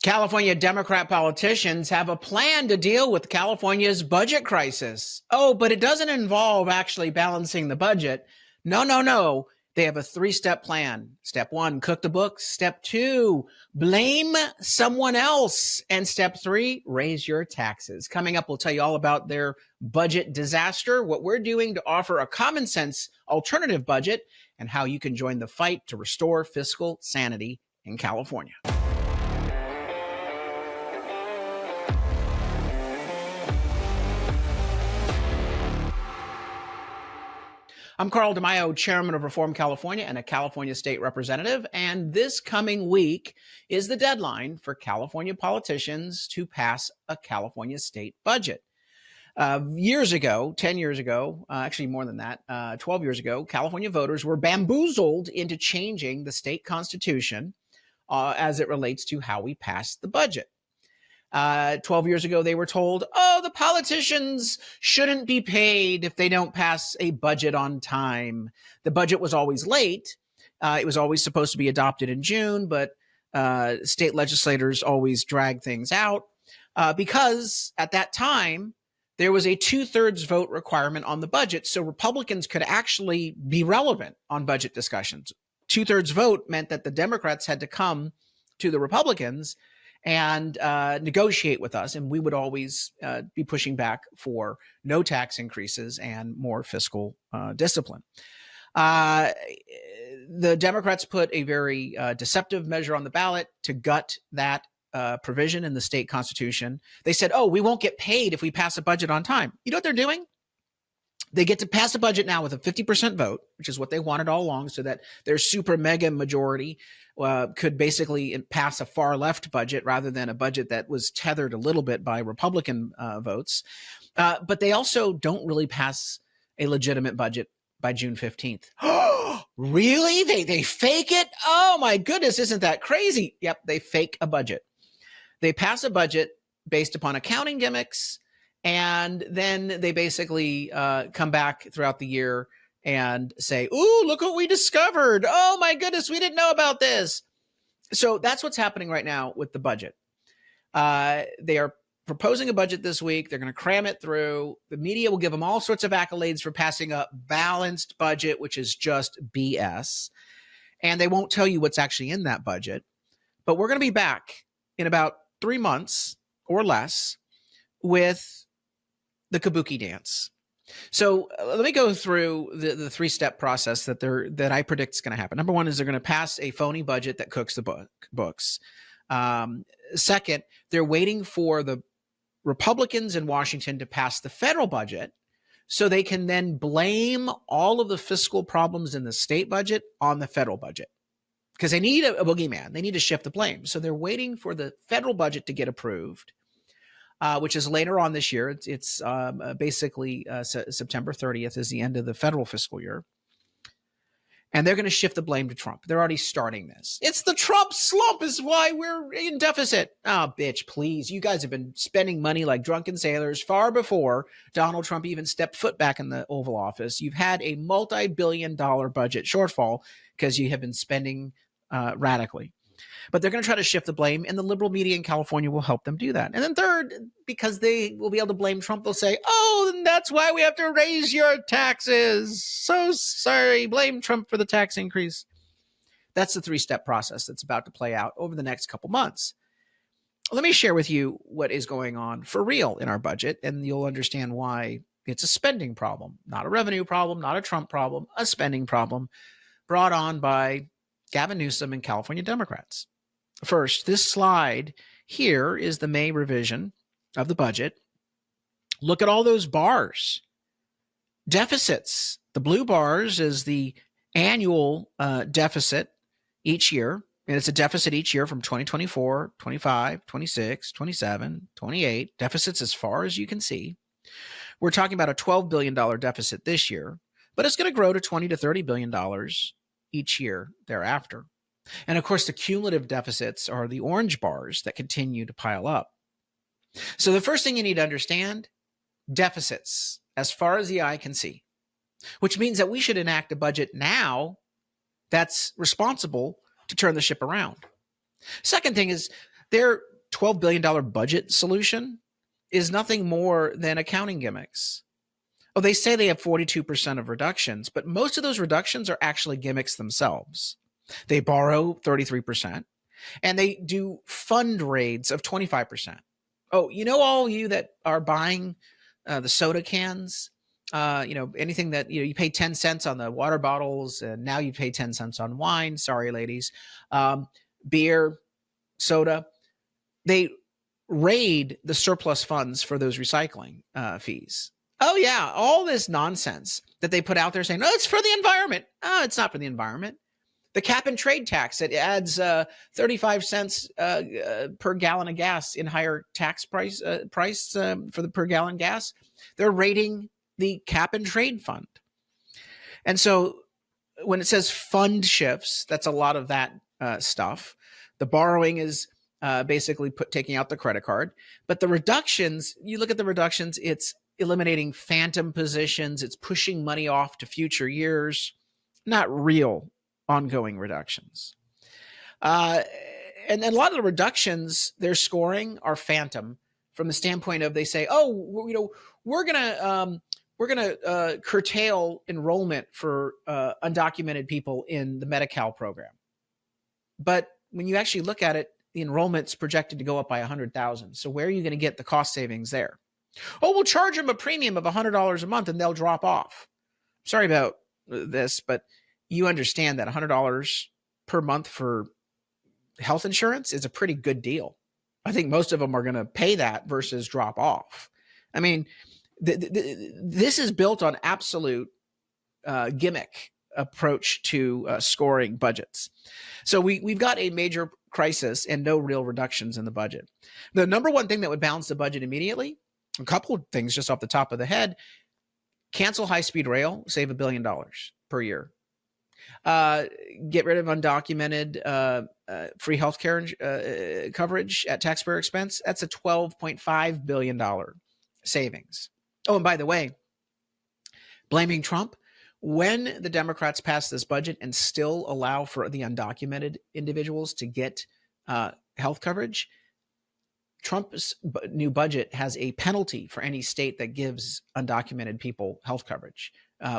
California Democrat politicians have a plan to deal with California's budget crisis. Oh, but it doesn't involve actually balancing the budget. No, no, no. They have a three-step plan. Step one, cook the books. Step two, blame someone else. And step three, raise your taxes. Coming up, we'll tell you all about their budget disaster, what we're doing to offer a common sense alternative budget, and how you can join the fight to restore fiscal sanity in California. I'm Carl DeMaio, chairman of Reform California and a California state representative. And this coming week is the deadline for California politicians to pass a California state budget. Years ago, 10 years ago, actually more than that, 12 years ago, California voters were bamboozled into changing the state constitution as it relates to how we pass the budget. 12 years ago, they were told, oh, the politicians shouldn't be paid if they don't pass a budget on time. The budget was always late. It was always supposed to be adopted in June, but state legislators always drag things out because at that time, there was a 2/3 vote requirement on the budget, so Republicans could actually be relevant on budget discussions. 2/3 vote meant that the Democrats had to come to the Republicans and negotiate with us, and we would always be pushing back for no tax increases and more fiscal discipline. The Democrats put a very deceptive measure on the ballot to gut that provision in the state constitution. They said, oh, we won't get paid if we pass a budget on time. You know what they're doing? They get to pass a budget now with a 50% vote, which is what they wanted all along, so that their super mega majority could basically pass a far left budget rather than a budget that was tethered a little bit by Republican votes. But they also don't really pass a legitimate budget by June 15th. Really? They fake it? Oh my goodness, isn't that crazy? Yep, they fake a budget. They pass a budget based upon accounting gimmicks, and then they basically come back throughout the year and say, ooh, look what we discovered. Oh my goodness, we didn't know about this. So that's what's happening right now with the budget. They are proposing a budget this week. They're going to cram it through. The media will give them all sorts of accolades for passing a balanced budget, which is just BS. And they won't tell you what's actually in that budget. But we're going to be back in about 3 months or less with the kabuki dance. So let me go through the three-step process that I predict is going to happen. Number one is they're going to pass a phony budget that cooks the books. Second, they're waiting for the Republicans in Washington to pass the federal budget so they can then blame all of the fiscal problems in the state budget on the federal budget, because they need a boogeyman. They need to shift the blame. So they're waiting for the federal budget to get approved, which is later on this year. It's basically September 30th is the end of the federal fiscal year. And they're going to shift the blame to Trump. They're already starting this. It's the Trump slump is why we're in deficit. Oh, bitch, please. You guys have been spending money like drunken sailors far before Donald Trump even stepped foot back in the Oval Office. You've had a multi-billion-dollar budget shortfall because you have been spending radically. But they're going to try to shift the blame, and the liberal media in California will help them do that. And then third, because they will be able to blame Trump, they'll say, oh, and that's why we have to raise your taxes. So sorry, blame Trump for the tax increase. That's the three-step process that's about to play out over the next couple months. Let me share with you what is going on for real in our budget, and you'll understand why it's a spending problem, not a revenue problem, not a Trump problem, a spending problem brought on by Gavin Newsom and California Democrats. First, this slide here is the May revision of the budget. Look at all those bars. Deficits. The blue bars is the annual deficit each year. And it's a deficit each year from 2024, 25, 26, 27, 28. Deficits as far as you can see. We're talking about a $12 billion deficit this year, but it's going to grow to $20 to $30 billion each year thereafter. And of course, the cumulative deficits are the orange bars that continue to pile up. So the first thing you need to understand, deficits as far as the eye can see, which means that we should enact a budget now that's responsible to turn the ship around. Second thing is Their $12 billion budget solution is nothing more than accounting gimmicks. Oh, they say they have 42% of reductions, but most of those reductions are actually gimmicks themselves. They borrow 33%, and they do fund raids of 25%. Oh, all you that are buying the soda cans, anything that, you pay 10 cents on the water bottles, and now you pay 10 cents on wine. Sorry, ladies. Beer, soda. They raid the surplus funds for those recycling fees. Oh, yeah, all this nonsense that they put out there saying, oh, it's for the environment. Oh, it's not for the environment. The cap and trade tax, it adds 35 cents per gallon of gas in higher tax price for the per gallon gas. They're raiding the cap and trade fund. And so when it says fund shifts, that's a lot of that stuff. The borrowing is basically taking out the credit card. But the reductions, you look at the reductions, it's eliminating phantom positions. It's pushing money off to future years, not real ongoing reductions. And a lot of the reductions they're scoring are phantom from the standpoint of, they say, oh, we're gonna curtail enrollment for undocumented people in the Medi-Cal program. But when you actually look at it, the enrollment's projected to go up by 100,000. So where are you going to get the cost savings there? Oh, we'll charge them a premium of $100 a month and they'll drop off. Sorry about this, but you understand that $100 per month for health insurance is a pretty good deal. I think most of them are going to pay that versus drop off. I mean, this is built on absolute gimmick approach to scoring budgets. So we've got a major crisis and no real reductions in the budget. The number one thing that would balance the budget immediately, a couple of things just off the top of the head: cancel high-speed rail, save $1 billion per year. Get rid of undocumented free healthcare coverage at taxpayer expense. That's a $12.5 billion savings. Oh, and by the way, blaming Trump, when the Democrats pass this budget and still allow for the undocumented individuals to get health coverage, Trump's new budget has a penalty for any state that gives undocumented people health coverage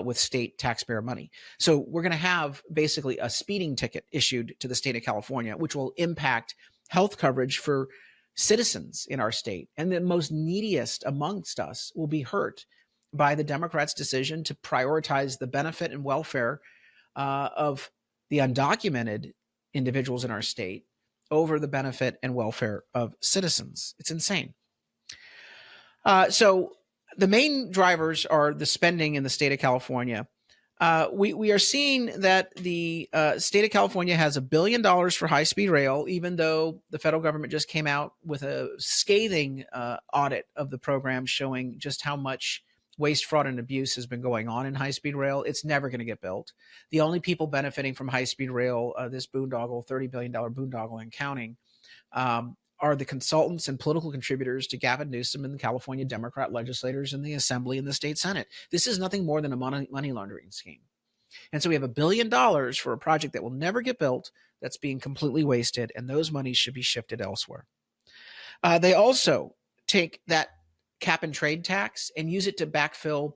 with state taxpayer money. So we're going to have basically a speeding ticket issued to the state of California, which will impact health coverage for citizens in our state. And the most neediest amongst us will be hurt by the Democrats' decision to prioritize the benefit and welfare of the undocumented individuals in our state over the benefit and welfare of citizens. It's insane. So the main drivers are the spending in the state of California. We are seeing that the state of California has $1 billion for high-speed rail, even though the federal government just came out with a scathing audit of the program showing just how much waste, fraud, and abuse has been going on in high-speed rail. It's never going to get built. The only people benefiting from high-speed rail, this boondoggle, $30 billion boondoggle and counting, are the consultants and political contributors to Gavin Newsom and the California Democrat legislators in the Assembly and the state Senate. This is nothing more than a money laundering scheme. And so we have $1 billion for a project that will never get built, that's being completely wasted, and those monies should be shifted elsewhere. They also take that cap and trade tax and use it to backfill,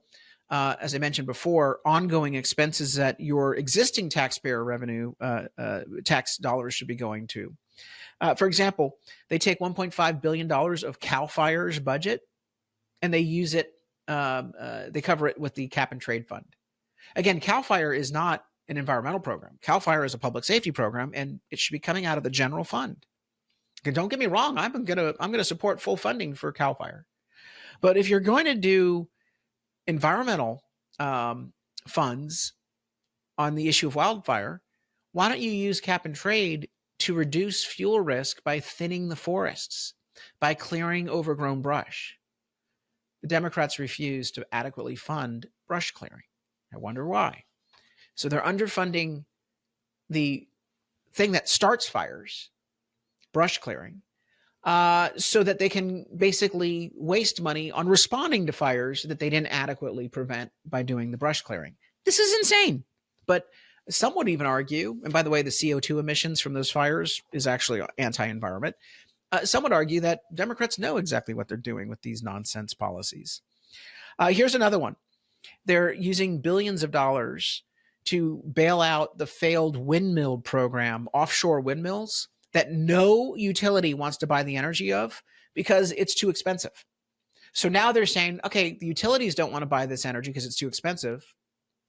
as I mentioned before, ongoing expenses that your existing taxpayer revenue tax dollars should be going to. For example, they take $1.5 billion of CAL FIRE's budget and they use it, they cover it with the cap and trade fund. Again, CAL FIRE is not an environmental program. CAL FIRE is a public safety program, and it should be coming out of the general fund. And don't get me wrong, I'm gonna support full funding for CAL FIRE. But if you're going to do environmental funds on the issue of wildfire, why don't you use cap and trade to reduce fuel risk by thinning the forests, by clearing overgrown brush? The Democrats refuse to adequately fund brush clearing. I wonder why. So they're underfunding the thing that starts fires, brush clearing, so that they can basically waste money on responding to fires that they didn't adequately prevent by doing the brush clearing. This is insane. But some would even argue, and by the way, the CO2 emissions from those fires is actually anti-environment. Some would argue that Democrats know exactly what they're doing with these nonsense policies. Here's another one. They're using billions of dollars to bail out the failed windmill program, offshore windmills that no utility wants to buy the energy of because it's too expensive. So now they're saying, okay, the utilities don't want to buy this energy because it's too expensive.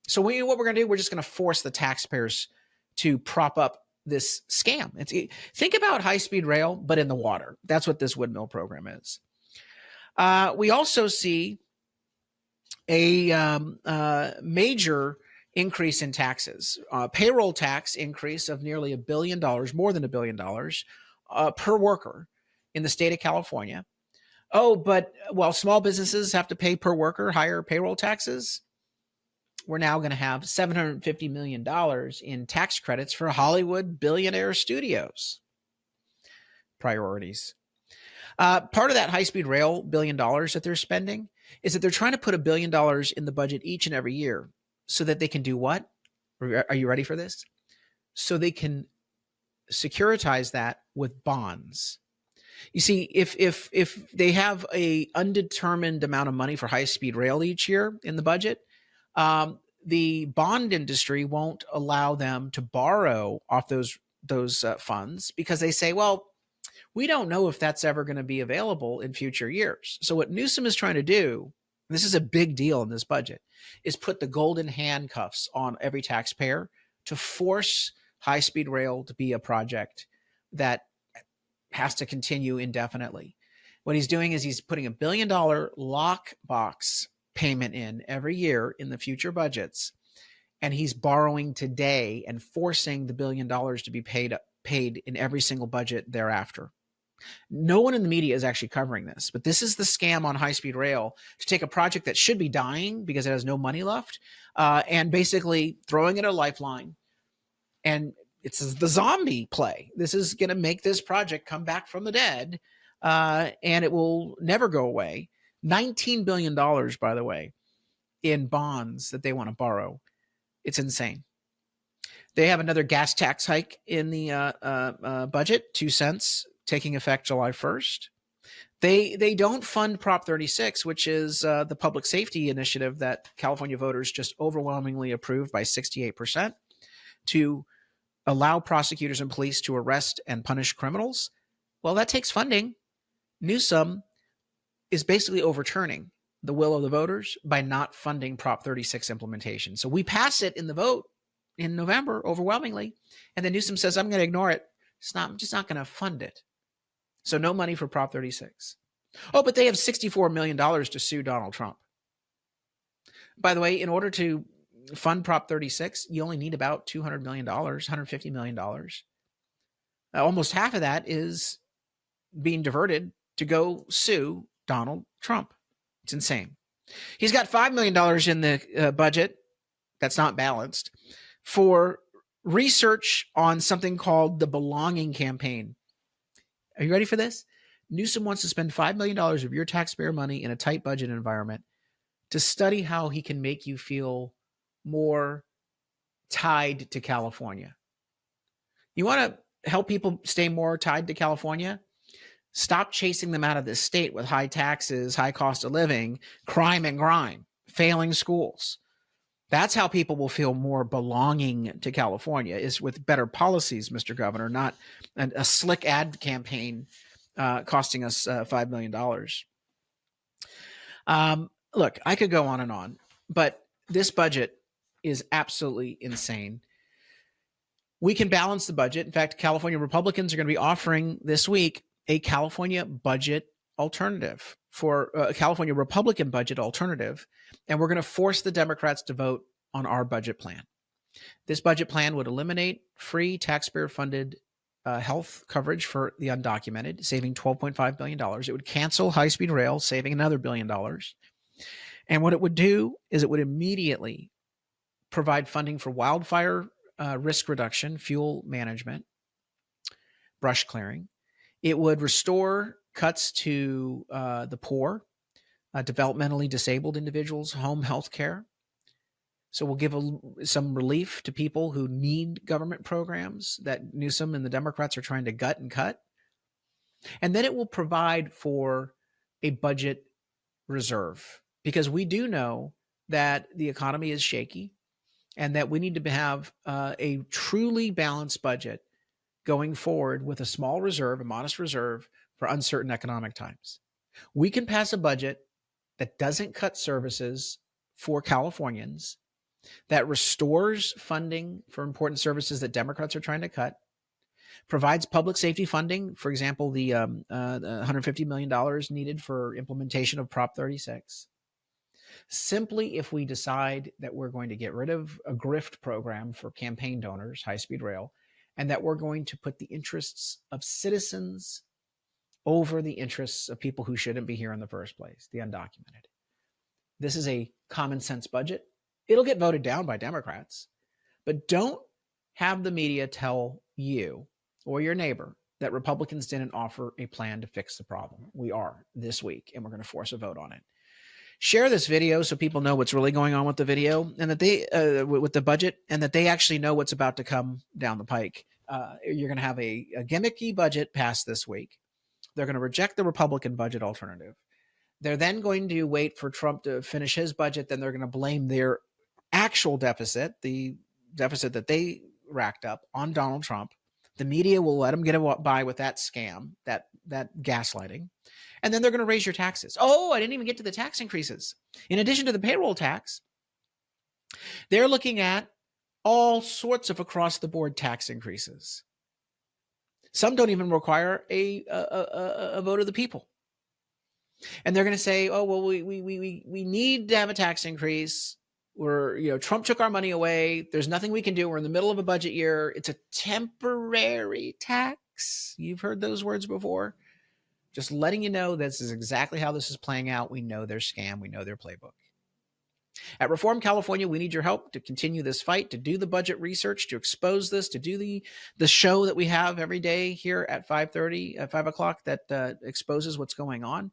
So what we're going to do, we're just going to force the taxpayers to prop up this scam. Think about high-speed rail, but in the water. That's what this windmill program is. We also see a major increase in taxes, payroll tax increase of nearly $1 billion, more than $1 billion per worker in the state of California. Oh, but while small businesses have to pay per worker higher payroll taxes, we're now going to have $750 million in tax credits for Hollywood billionaire studios. Priorities. Part of that high-speed rail $1 billion that they're spending is that they're trying to put $1 billion in the budget each and every year so that they can do what? Are you ready for this? So they can securitize that with bonds. You see, if they have a undetermined amount of money for high-speed rail each year in the budget, the bond industry won't allow them to borrow off those funds because they say, well, we don't know if that's ever going to be available in future years. So what Newsom is trying to do, and this is a big deal in this budget, is put the golden handcuffs on every taxpayer to force high-speed rail to be a project that has to continue indefinitely. What he's doing is he's putting $1 billion lockbox payment in every year in the future budgets, and he's borrowing today and forcing the $1 billion to be paid in every single budget thereafter. No one in the media is actually covering this, but this is the scam on high-speed rail to take a project that should be dying because it has no money left, and basically throwing it a lifeline. And it's the zombie play. This is going to make this project come back from the dead, and it will never go away. $19 billion, by the way, in bonds that they want to borrow. It's insane. They have another gas tax hike in the budget, 2 cents, taking effect July 1st. They don't fund Prop 36, which is the public safety initiative that California voters just overwhelmingly approved by 68% to allow prosecutors and police to arrest and punish criminals. Well, that takes funding. Newsom is basically overturning the will of the voters by not funding Prop 36 implementation. So we pass it in the vote in November overwhelmingly, and then Newsom says, I'm going to ignore it. I'm just not going to fund it. So no money for Prop 36. Oh, but they have $64 million to sue Donald Trump. By the way, in order to fund Prop 36, you only need about $200 million, $150 million. Almost half of that is being diverted to go sue Donald Trump. It's insane. He's got $5 million in the budget that's not balanced for research on something called the Belonging Campaign. Are you ready for this? Newsom wants to spend $5 million of your taxpayer money in a tight budget environment to study how he can make you feel more tied to California. You want to help people stay more tied to California? Stop chasing them out of this state with high taxes, high cost of living, crime and grime, failing schools. That's how people will feel more belonging to California, is with better policies, Mr. Governor, not a slick ad campaign costing us $5 million. Look, I could go on, but this budget is absolutely insane. We can balance the budget. In fact, California Republicans are going to be offering this week a California budget alternative for a California Republican budget alternative. And we're going to force the Democrats to vote on our budget plan. This budget plan would eliminate free taxpayer-funded health coverage for the undocumented, saving $12.5 billion. It would cancel high-speed rail, saving another $1 billion. And what it would do is it would immediately provide funding for wildfire risk reduction, fuel management, brush clearing. It would restore cuts to the poor, developmentally disabled individuals, home health care. So we'll give some relief to people who need government programs that Newsom and the Democrats are trying to gut and cut. And then it will provide for a budget reserve, because we do know that the economy is shaky and that we need to have a truly balanced budget going forward with a small reserve, a modest reserve for uncertain economic times. We can pass a budget that doesn't cut services for Californians, that restores funding for important services that Democrats are trying to cut, provides public safety funding, for example, the $150 million needed for implementation of Prop 36. Simply, if we decide that we're going to get rid of a grift program for campaign donors, high-speed rail, and that we're going to put the interests of citizens over the interests of people who shouldn't be here in the first place, the undocumented. This is a common sense budget. It'll get voted down by Democrats, but don't have the media tell you or your neighbor that Republicans didn't offer a plan to fix the problem. We are this week, and we're going to force a vote on it. Share this video so people know what's really going on with the video and that they, with the budget, and that they actually know what's about to come down the pike. You're going to have a gimmicky budget passed this week. They're going to reject the Republican budget alternative. They're then going to wait for Trump to finish his budget. Then they're going to blame their actual deficit, the deficit that they racked up, on Donald Trump. The media will let them get by with that scam, that gaslighting. And then they're going to raise your taxes. Oh, I didn't even get to the tax increases. In addition to the payroll tax, they're looking at all sorts of across-the-board tax increases. Some don't even require a vote of the people. And they're going to say, oh, well, we need to have a tax increase. Trump took our money away. There's nothing we can do. We're in the middle of a budget year. It's a temporary tax. You've heard those words before. Just letting you know this is exactly how this is playing out. We know their scam. We know their playbook. At Reform California, we need your help to continue this fight, to do the budget research, to expose this, to do the show that we have every day here at 5:30, at 5 o'clock that exposes what's going on.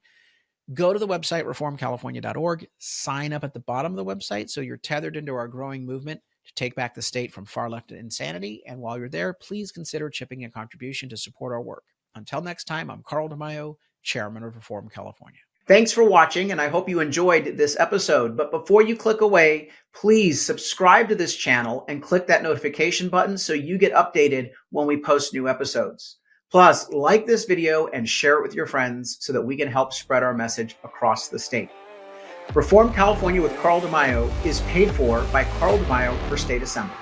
Go to the website, reformcalifornia.org. Sign up at the bottom of the website so you're tethered into our growing movement to take back the state from far-left insanity. And while you're there, please consider chipping a contribution to support our work. Until next time, I'm Carl DeMaio, Chairman of Reform California. Thanks for watching, and I hope you enjoyed this episode. But before you click away, please subscribe to this channel and click that notification button so you get updated when we post new episodes. Plus, like this video and share it with your friends so that we can help spread our message across the state. Reform California with Carl DeMaio is paid for by Carl DeMaio for State Assembly.